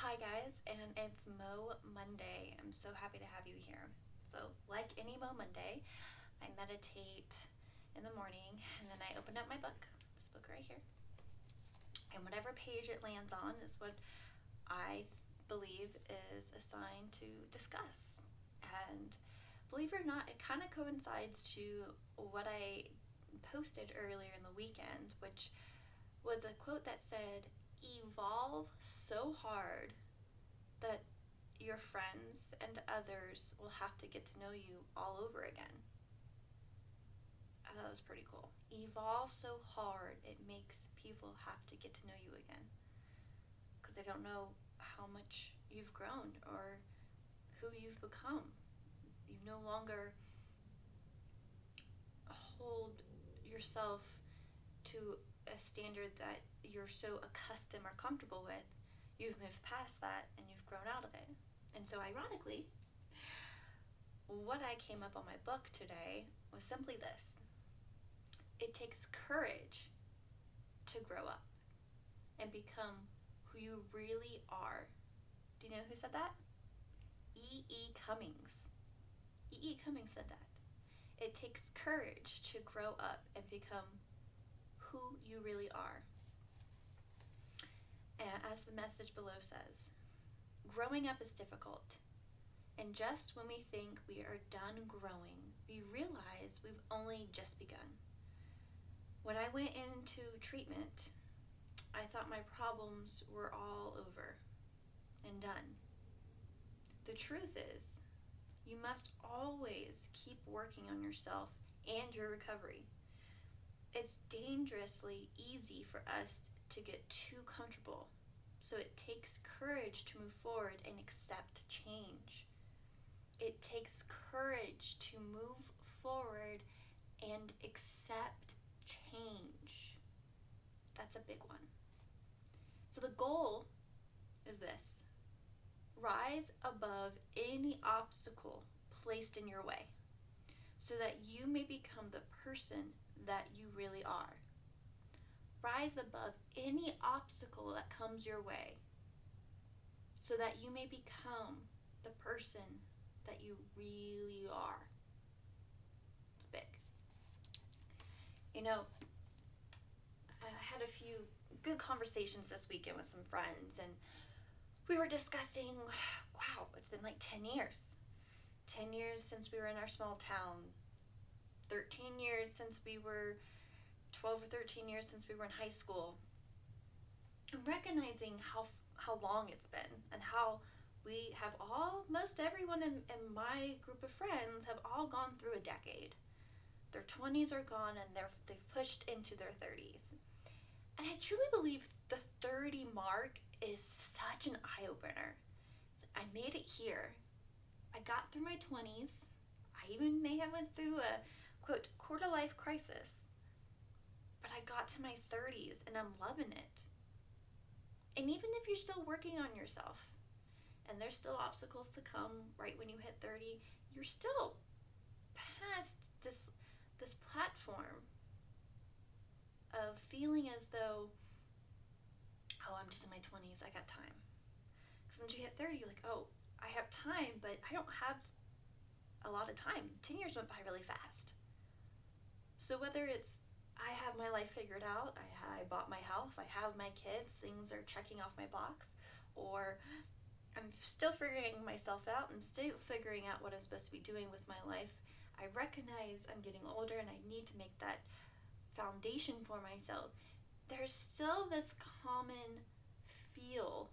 Hi guys, and it's Mo Monday. I'm so happy to have you here. So, like any Mo Monday, I meditate in the morning and then I open up my book, this book right here. And whatever page it lands on is what I believe is a sign to discuss. And believe it or not, it kind of coincides to what I posted earlier in the weekend, which was a quote that said, "Evolve so hard that your friends and others will have to get to know you all over again." I thought that was pretty cool. Evolve so hard it makes people have to get to know you again because they don't know how much you've grown or who you've become. You no longer hold yourself to a standard that you're so accustomed or comfortable with. You've moved past that and you've grown out of it. And so, ironically, what I came up on my book today was simply this: it takes courage to grow up and become who you really are. Do you know who said that? Cummings. Cummings said that. It takes courage to grow up and become who you really are. And as the message below says, growing up is difficult. And just when we think we are done growing, we realize we've only just begun. When I went into treatment, I thought my problems were all over and done. The truth is, you must always keep working on yourself and your recovery. It's dangerously easy for us to get too comfortable, so it takes courage to move forward and accept change. It takes courage to move forward and accept change. That's a big one. So the goal is this: rise above any obstacle placed in your way so that you may become the person that you really are. Rise above any obstacle that comes your way so that you may become the person that you really are. It's big. You know, I had a few good conversations this weekend with some friends, and we were discussing, wow, it's been like 10 years. 10 years since we were in our small town. 13 years since we were, 12 or 13 years since we were in high school. I'm recognizing how long it's been and how we have most everyone in my group of friends have all gone through a decade. Their 20s are gone and they've pushed into their 30s. And I truly believe the 30 mark is such an eye-opener. I made it here. I got through my 20s. I even may have went through a, quote, quarter-life crisis. But I got to my 30s and I'm loving it. And even if you're still working on yourself and there's still obstacles to come right when you hit 30, you're still past this platform of feeling as though, oh, I'm just in my 20s, I got time. Because once you hit 30, you're like, oh, I have time, but I don't have a lot of time. 10 years went by really fast. So whether it's I have my life figured out, I bought my house, I have my kids, things are checking off my box, or I'm still figuring myself out and still figuring out what I'm supposed to be doing with my life, I recognize I'm getting older and I need to make that foundation for myself. There's still this common feel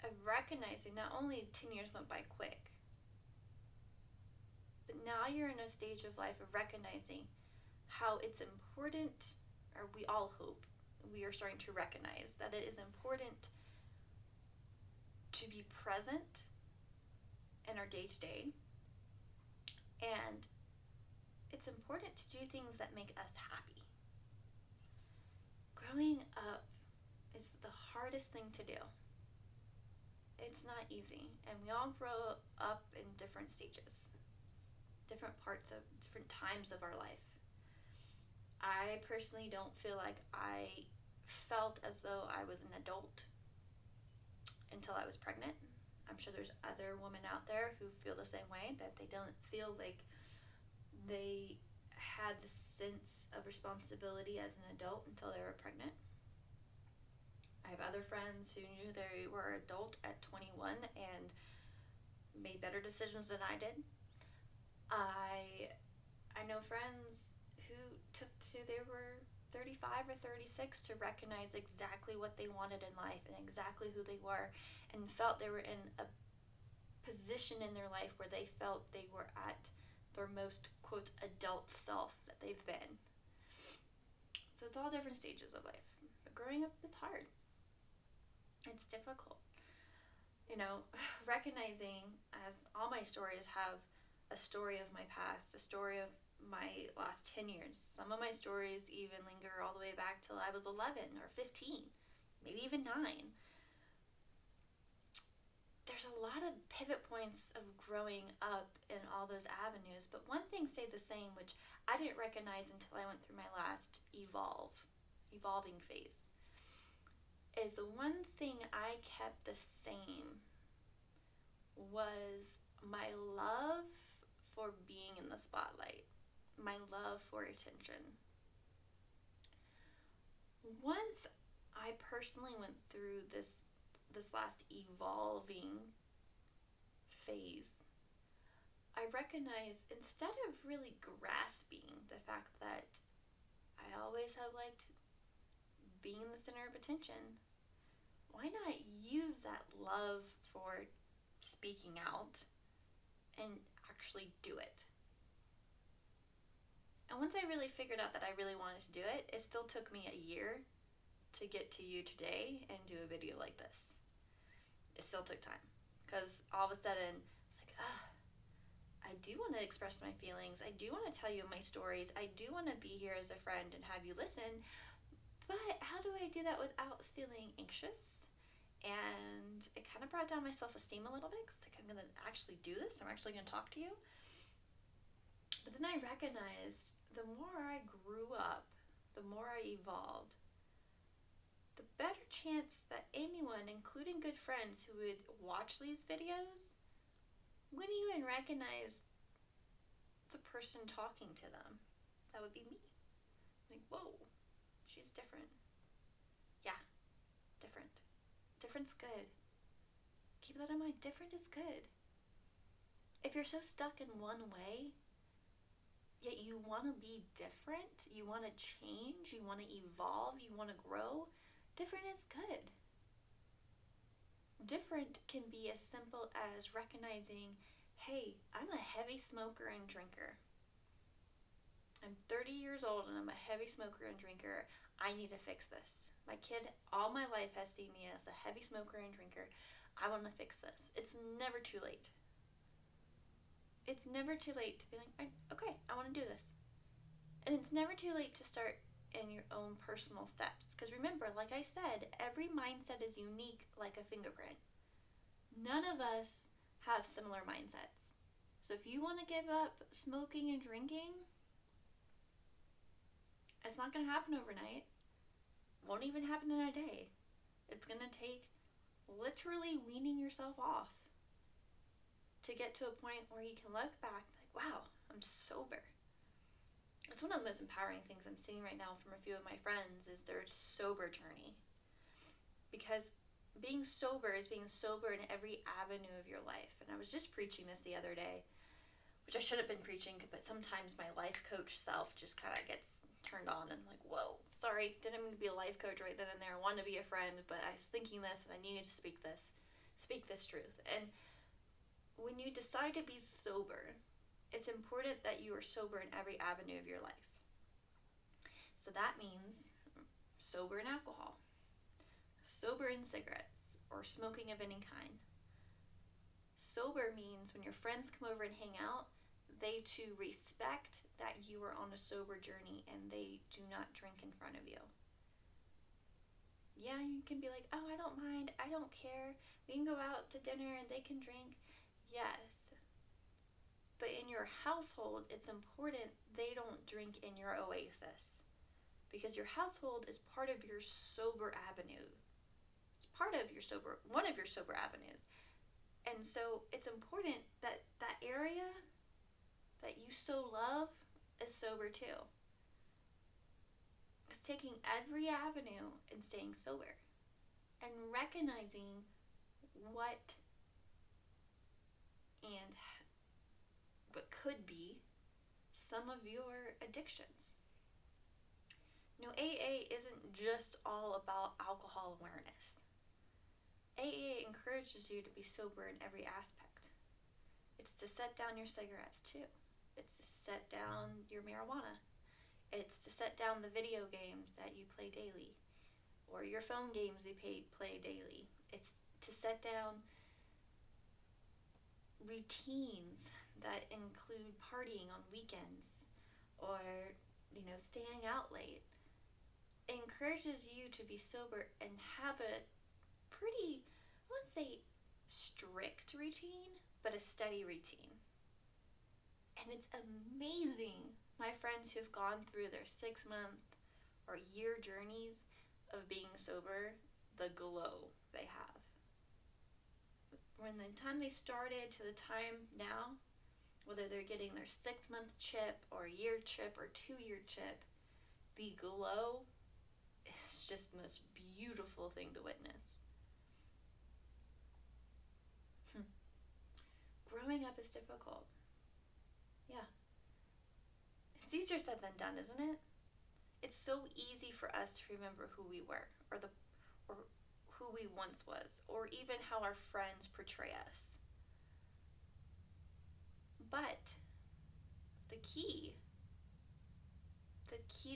of recognizing not only 10 years went by quick, but now you're in a stage of life of recognizing how it's important, or we all hope we are starting to recognize that it is important to be present in our day-to-day, and it's important to do things that make us happy. Growing up is the hardest thing to do. It's not easy, and we all grow up in different stages, different times of our life. I personally don't feel like I felt as though I was an adult until I was pregnant. I'm sure there's other women out there who feel the same way, that they don't feel like they had the sense of responsibility as an adult until they were pregnant. I have other friends who knew they were adult at 21 and made better decisions than I did. I know friends who took to they were 35 or 36 to recognize exactly what they wanted in life and exactly who they were, and felt they were in a position in their life where they felt they were at their most, quote, adult self that they've been. So it's all different stages of life. But growing up is hard. It's difficult. Recognizing, as all my stories have a story of my past, a story of my last 10 years. Some of my stories even linger all the way back till I was 11 or 15, maybe even 9. There's a lot of pivot points of growing up in all those avenues, but one thing stayed the same, which I didn't recognize until I went through my last evolving phase, is the one thing I kept the same was my love for being in the spotlight, my love for attention. Once I personally went through this last evolving phase, I recognized, instead of really grasping the fact that I always have liked being the center of attention, why not use that love for speaking out and actually do it? And once I really figured out that I really wanted to do it, it still took me a year to get to you today and do a video like this. It still took time, because all of a sudden it's like, I do want to express my feelings. I do want to tell you my stories. I do want to be here as a friend and have you listen. But how do I do that without feeling anxious? And it kind of brought down my self-esteem a little bit, because like, I'm going to actually do this. I'm actually going to talk to you. But then I recognized the more I grew up, the more I evolved, the better chance that anyone, including good friends who would watch these videos, wouldn't even recognize the person talking to them. That would be me. Like, whoa, she's different. Yeah, different. Different's good. Keep that in mind. Different is good. If you're so stuck in one way, yet you want to be different, you want to change, you want to evolve, you want to grow, different is good. Different can be as simple as recognizing, hey, I'm a heavy smoker and drinker. I'm 30 years old and I'm a heavy smoker and drinker. I need to fix this. My kid all my life has seen me as a heavy smoker and drinker. I want to fix this. It's never too late. It's never too late to be like, okay, I want to do this. And it's never too late to start in your own personal steps. Because remember, like I said, every mindset is unique like a fingerprint. None of us have similar mindsets. So if you want to give up smoking and drinking, it's not going to happen overnight. Won't even happen in a day. It's going to take literally weaning yourself off to get to a point where you can look back and be like, wow, I'm sober. It's one of the most empowering things I'm seeing right now from a few of my friends is their sober journey. Because being sober is being sober in every avenue of your life. And I was just preaching this the other day, which I should have been preaching, but sometimes my life coach self just kind of gets turned on and I'm like, whoa, sorry, didn't mean to be a life coach right then and there. I wanted to be a friend, but I was thinking this and I needed to speak this truth. And when you decide to be sober, it's important that you are sober in every avenue of your life. So that means sober in alcohol, sober in cigarettes, or smoking of any kind. Sober means when your friends come over and hang out, they too respect that you are on a sober journey and they do not drink in front of you. Yeah, you can be like, oh, I don't mind, I don't care, we can go out to dinner and they can drink. Yes. But in your household, it's important they don't drink in your oasis. Because your household is part of your sober avenue. It's part of one of your sober avenues. And so it's important that that area that you so love is sober too. It's taking every avenue and staying sober and recognizing what and what could be some of your addictions. AA isn't just all about alcohol awareness. AA encourages you to be sober in every aspect. It's to set down your cigarettes too. It's to set down your marijuana. It's to set down the video games that you play daily or your phone games you play daily. It's to set down routines that include partying on weekends or, staying out late. It encourages you to be sober and have a pretty, I wouldn't say strict routine, but a steady routine. And it's amazing, my friends who have gone through their 6-month or year journeys of being sober, the glow they have. From the time they started to the time now, whether they're getting their 6-month chip or a year chip or 2-year chip, the glow is just the most beautiful thing to witness. Growing up is difficult. Yeah. It's easier said than done, isn't it? It's so easy for us to remember who we were or who we once was, or even how our friends portray us. But the key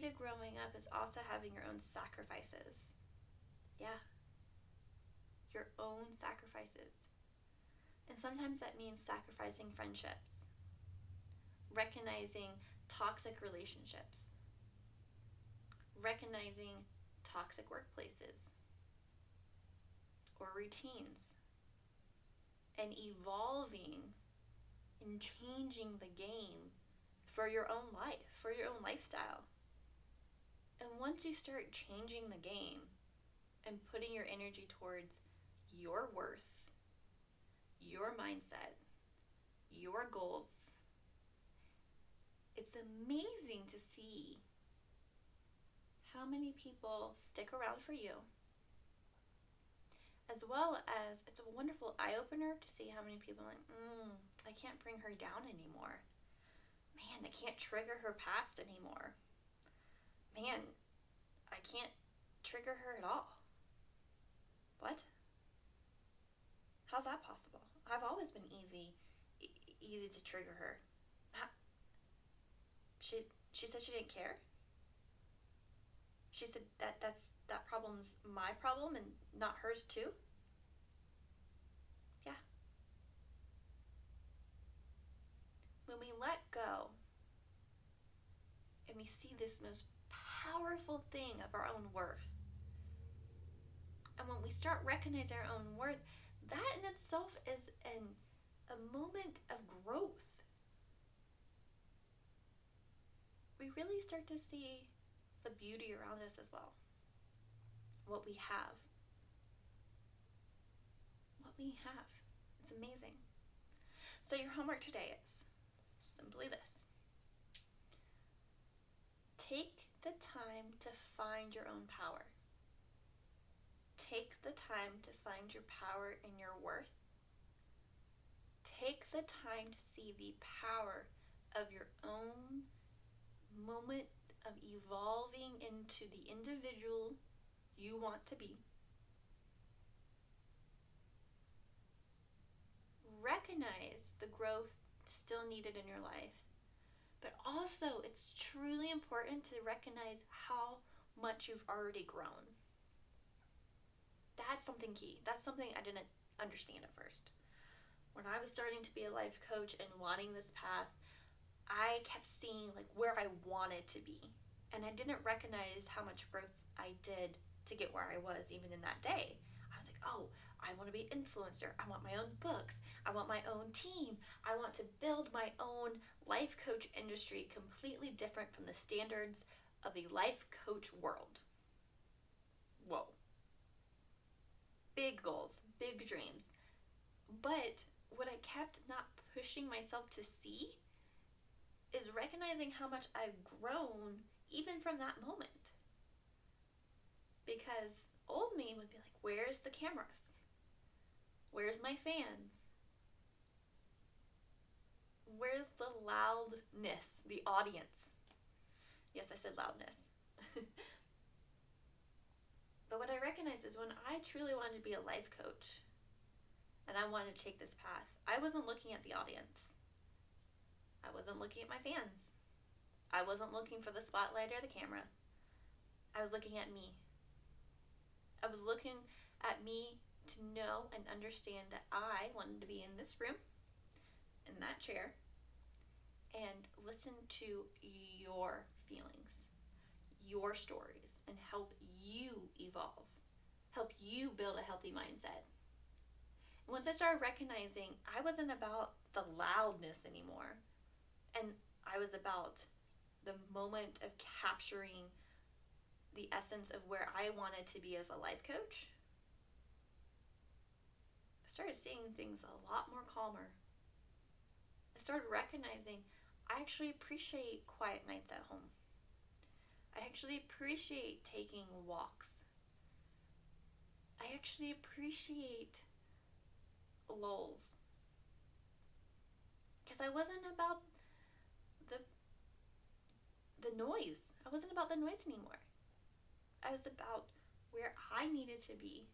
to growing up is also having your own sacrifices. Yeah. Your own sacrifices. And sometimes that means sacrificing friendships, recognizing toxic relationships, recognizing toxic workplaces or routines, and evolving and changing the game for your own life, for your own lifestyle. And once you start changing the game and putting your energy towards your worth, your mindset, your goals, it's amazing to see how many people stick around for you. As well as it's a wonderful eye-opener to see how many people are like, I can't bring her down anymore. Man, I can't trigger her past anymore. Man, I can't trigger her at all. What? How's that possible? I've always been easy to trigger her. She said she didn't care. She said that problem's my problem and not hers too. Yeah. When we let go and we see this most powerful thing of our own worth, and when we start recognizing our own worth, that in itself is a moment of growth. We really start to see the beauty around us as well. What we have. It's amazing. So your homework today is simply this. Take the time to find your own power. Take the time to find your power in your worth. Take the time to see the power of your own moment of evolving into the individual you want to be. Recognize the growth still needed in your life, but also it's truly important to recognize how much you've already grown. That's something key. That's something I didn't understand at first. When I was starting to be a life coach and wanting this path, I kept seeing where I wanted to be, and I didn't recognize how much growth I did to get where I was even in that day. I was like, oh, I want to be an influencer. I want my own books. I want my own team. I want to build my own life coach industry completely different from the standards of the life coach world. Whoa. big goals, big dreams. But what I kept not pushing myself to see is recognizing how much I've grown even from that moment. Because old me would be like, where's the cameras? Where's my fans? Where's the loudness, the audience? Yes, I said loudness. But what I recognized is when I truly wanted to be a life coach and I wanted to take this path, I wasn't looking at the audience. I wasn't looking at my fans. I wasn't looking for the spotlight or the camera. I was looking at me. I was looking at me to know and understand that I wanted to be in this room, in that chair, and listen to your feelings, your stories, and help you evolve, help you build a healthy mindset. And once I started recognizing I wasn't about the loudness anymore, and I was about the moment of capturing the essence of where I wanted to be as a life coach, I started seeing things a lot more calmer. I started recognizing I actually appreciate quiet nights at home. I actually appreciate taking walks. I actually appreciate lulls. Because I wasn't about the noise. I wasn't about the noise anymore. I was about where I needed to be.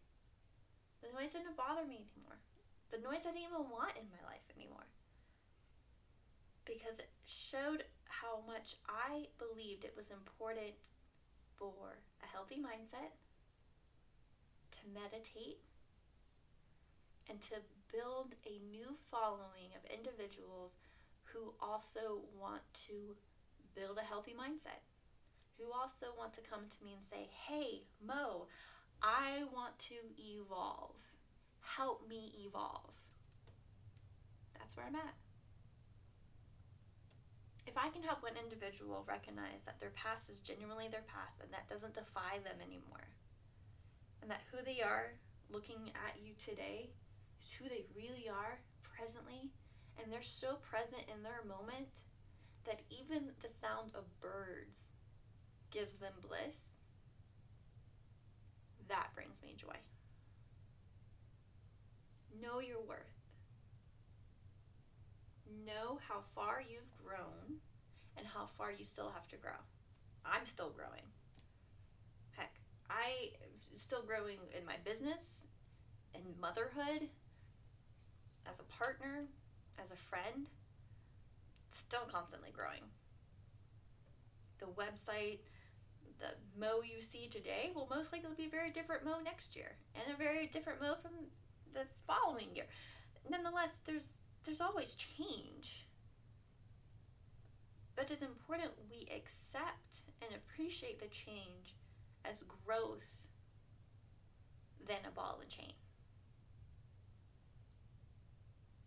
The noise didn't bother me anymore. The noise I didn't even want in my life anymore. Because it showed how much I believed it was important for a healthy mindset, to meditate, and to build a new following of individuals who also want to build a healthy mindset, who also want to come to me and say, hey, Mo, I want to evolve. Help me evolve. That's where I'm at. If I can help one individual recognize that their past is genuinely their past and that doesn't defy them anymore, and that who they are looking at you today is who they really are presently, and they're so present in their moment that even the sound of birds gives them bliss, that brings me joy. Know your worth. Know how far you've grown and how far you still have to grow. I'm still growing. Heck, I'm still growing in my business, in motherhood, as a partner, as a friend. Still constantly growing. The website, the Mo you see today will most likely be a very different Mo next year, and a very different Mo from the following year. Nonetheless, there's always change. But it's important we accept and appreciate the change as growth than a ball and chain.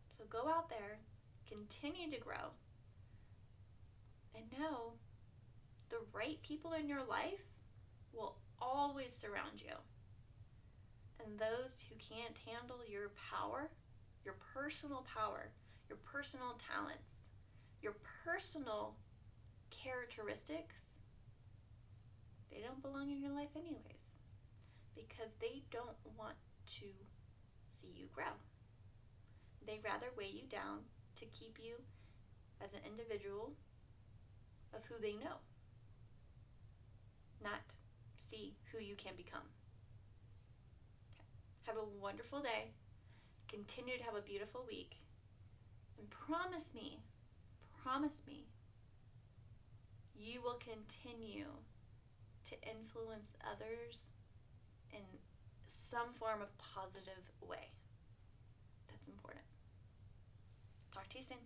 So go out there, continue to grow, and know the right people in your life will always surround you. And those who can't handle your power, your personal power, your personal talents, your personal characteristics, they don't belong in your life anyways, because they don't want to see you grow. They rather weigh you down to keep you as an individual of who they know, not see who you can become. Okay. Have a wonderful day. Continue to have a beautiful week. And promise me, you will continue to influence others in some form of positive way. That's important. Talk to you soon.